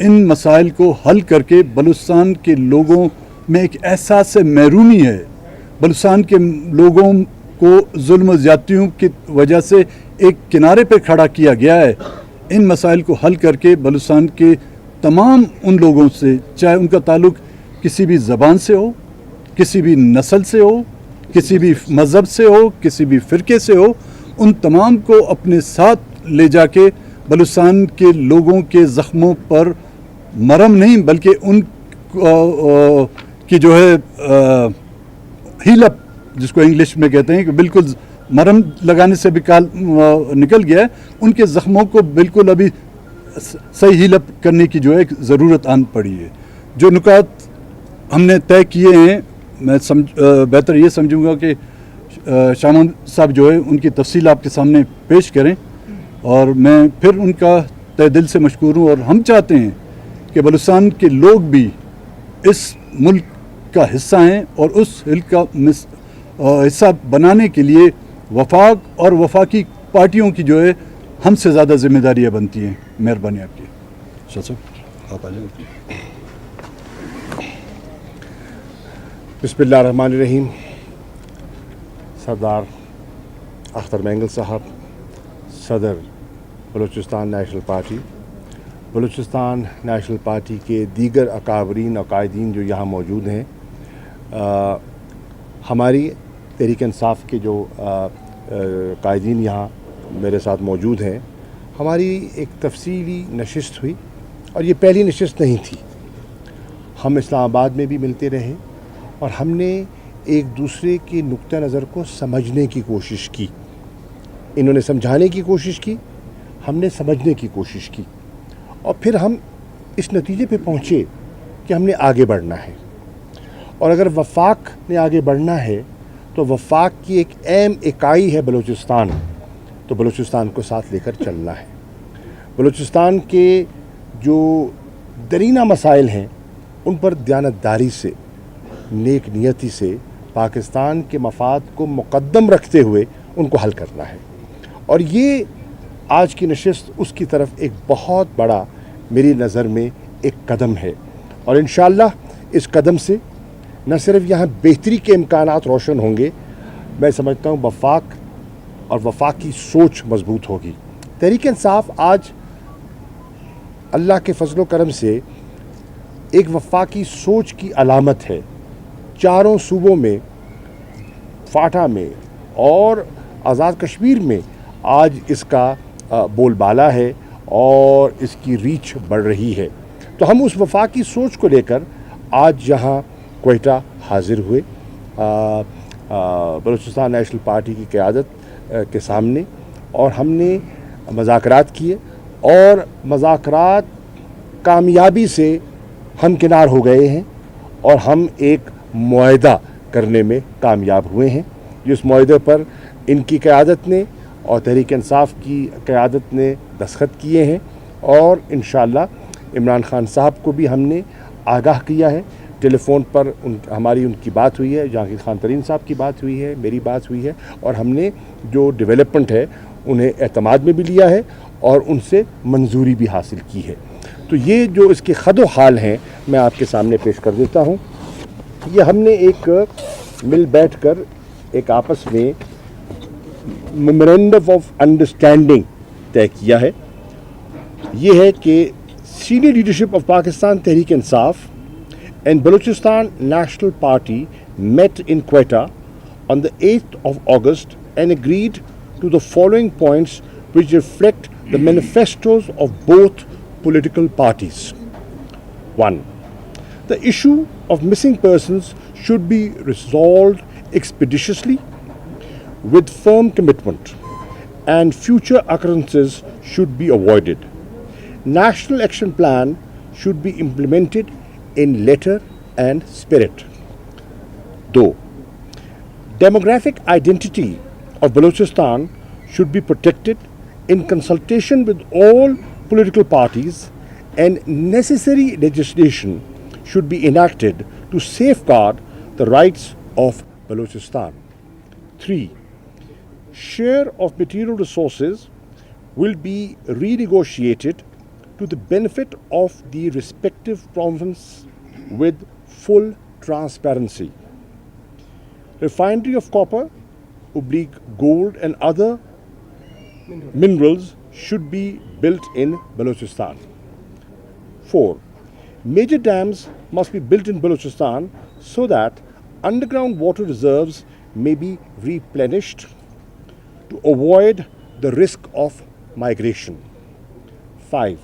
ان مسائل کو حل کر کے بلوچستان کے لوگوں میں ایک احساس محرومی ہے، بلوچستان کے لوگوں کو ظلم و زیادتیوں کی وجہ سے ایک کنارے پہ کھڑا کیا گیا ہے، ان مسائل کو حل کر کے بلوچستان کے تمام ان لوگوں سے، چاہے ان کا تعلق کسی بھی زبان سے ہو، کسی بھی نسل سے ہو، کسی بھی مذہب سے ہو، کسی بھی فرقے سے ہو، ان تمام کو اپنے ساتھ لے جا کے بلوچستان کے لوگوں کے زخموں پر مرہم نہیں بلکہ ان کی جو ہے ہیل اپ جس کو انگلش میں کہتے ہیں کہ بالکل مرہم لگانے سے بھی کال نکل گیا ہے، ان کے زخموں کو بالکل ابھی صحیح ہیل اپ کرنے کی جو ہے ضرورت آن پڑی ہے۔ جو نکات ہم نے طے کیے ہیں، میں بہتر یہ سمجھوں گا کہ شاہ محمد صاحب جو ہے ان کی تفصیل آپ کے سامنے پیش کریں، اور میں پھر ان کا تہ دل سے مشکور ہوں، اور ہم چاہتے ہیں کہ بلوچستان کے لوگ بھی اس ملک کا حصہ ہیں، اور اس ملک کا حصہ بنانے کے لیے وفاق اور وفاقی پارٹیوں کی جو ہے ہم سے زیادہ ذمہ داریاں بنتی ہیں۔ مہربانی آپ کی۔ شاہ صاحب آپ آ جائیں۔ بسم اللہ الرحمن الرحیم۔ سردار اختر مینگل صاحب، صدر Balochistan national party, Balochistan national party کے دیگر اکابرین اور قائدین جو یہاں موجود ہیں، ہماری تحریک انصاف کے جو قائدین یہاں میرے ساتھ موجود ہیں، ہماری ایک تفصیلی نشست ہوئی، اور یہ پہلی نشست نہیں تھی۔ ہم اسلام آباد میں بھی ملتے رہے، اور ہم نے ایک دوسرے کے نقطہ نظر کو سمجھنے کی کوشش کی۔ انہوں نے سمجھانے کی کوشش کی، ہم نے سمجھنے کی کوشش کی، اور پھر ہم اس نتیجے پہ پہنچے کہ ہم نے آگے بڑھنا ہے، اور اگر وفاق نے آگے بڑھنا ہے تو وفاق کی ایک اہم اکائی ہے بلوچستان، تو بلوچستان کو ساتھ لے کر چلنا ہے۔ بلوچستان کے جو درینہ مسائل ہیں ان پر دیانتداری سے، نیک نیتی سے، پاکستان کے مفاد کو مقدم رکھتے ہوئے ان کو حل کرنا ہے، اور یہ آج کی نشست اس کی طرف ایک بہت بڑا میری نظر میں ایک قدم ہے، اور انشاءاللہ اس قدم سے نہ صرف یہاں بہتری کے امکانات روشن ہوں گے، میں سمجھتا ہوں وفاق اور وفاق کی سوچ مضبوط ہوگی۔ تحریک انصاف آج اللہ کے فضل و کرم سے ایک وفاقی سوچ کی علامت ہے۔ چاروں صوبوں میں، فاٹا میں اور آزاد کشمیر میں آج اس کا بول بالا ہے اور اس کی ریچ بڑھ رہی ہے۔ تو ہم اس وفاقی سوچ کو لے کر آج یہاں کوئٹہ حاضر ہوئے، بلوچستان نیشنل پارٹی کی قیادت کے سامنے، اور ہم نے مذاکرات کیے، اور مذاکرات کامیابی سے ہمکنار ہو گئے ہیں، اور ہم ایک معاہدہ کرنے میں کامیاب ہوئے ہیں، جس معاہدے پر ان کی قیادت نے اور تحریک انصاف کی قیادت نے دستخط کیے ہیں، اور انشاءاللہ عمران خان صاحب کو بھی ہم نے آگاہ کیا ہے۔ ٹیلی فون پر ہماری ان کی بات ہوئی ہے، جہانگیر خان ترین صاحب کی بات ہوئی ہے، میری بات ہوئی ہے، اور ہم نے جو ڈیولپمنٹ ہے انہیں اعتماد میں بھی لیا ہے اور ان سے منظوری بھی حاصل کی ہے۔ تو یہ جو اس کے خد و حال ہیں میں آپ کے سامنے پیش کر دیتا ہوں۔ یہ ہم نے ایک مل بیٹھ کر ایک آپس میں میمورینڈم آف انڈرسٹینڈنگ طے کیا ہے۔ یہ ہے کہ senior leadership of Pakistan Tehreek Insaf and Balochistan National Party met in Quetta on the 8th of August and agreed to the following points which reflect the manifestos of both political parties. 1. The issue of missing persons should be resolved expeditiously with firm commitment, and future occurrences should be avoided. National Action Plan should be implemented in letter and spirit. 2. Demographic identity of Balochistan should be protected in consultation with all political parties, and necessary legislation should be enacted to safeguard the rights of Balochistan. 3. Share of material resources will be renegotiated to the benefit of the respective province with full transparency. Refinery of copper, gold and other minerals should be built in Balochistan. 4. Major dams must be built in Balochistan so that underground water reserves may be replenished to avoid the risk of migration. 5.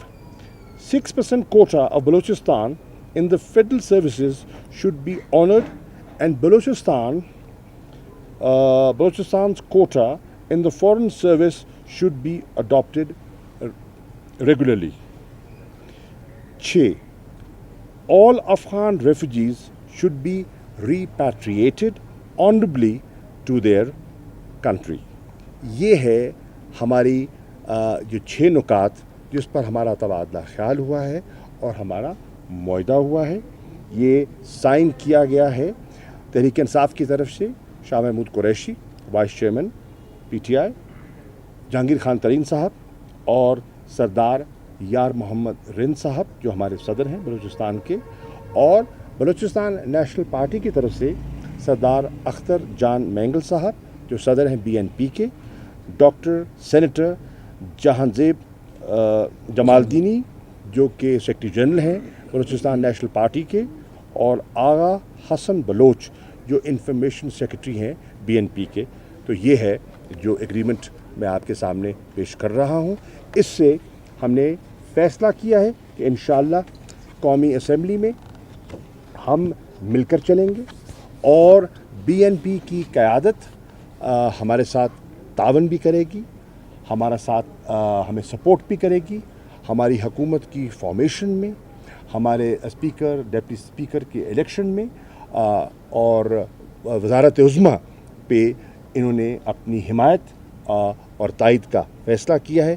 6% quota of Balochistan in the federal services should be honored, and Balochistan's quota in the foreign service should be adopted regularly. 6. All Afghan refugees should be repatriated honorably to their country. یہ ہے ہماری جو 6 نکات جس پر ہمارا تبادلہ خیال ہوا ہے اور ہمارا معاہدہ ہوا ہے. یہ سائن کیا گیا ہے تحریک انصاف کی طرف سے Shah Mahmood Qureshi vice chairman PTI, Jahangir Khan Tareen صاحب اور سردار یار محمد رند صاحب جو ہمارے صدر ہیں بلوچستان کے, اور بلوچستان نیشنل پارٹی کی طرف سے سردار اختر جان مینگل صاحب جو صدر ہیں BNP کے, ڈاکٹر سینیٹر جہانزیب جمالدینی جو کہ سیکرٹری جنرل ہیں بلوچستان نیشنل پارٹی کے, اور آغا حسن بلوچ جو انفارمیشن سیکرٹری ہیں BNP کے. تو یہ ہے جو ایگریمنٹ میں آپ کے سامنے پیش کر رہا ہوں. اس سے ہم نے فیصلہ کیا ہے کہ انشاءاللہ قومی اسمبلی میں ہم مل کر چلیں گے اور BNP کی قیادت ہمارے ساتھ تعاون بھی کرے گی, ہمارا ساتھ ہمیں سپورٹ بھی کرے گی ہماری حکومت کی فارمیشن میں, ہمارے اسپیکر ڈپٹی اسپیکر کے الیکشن میں, اور وزارت عظمیٰ پہ انہوں نے اپنی حمایت اور تائید کا فیصلہ کیا ہے,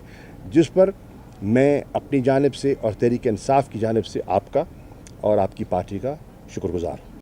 جس پر میں اپنی جانب سے اور تحریک انصاف کی جانب سے آپ کا اور آپ کی پارٹی کا شکر گزار ہوں.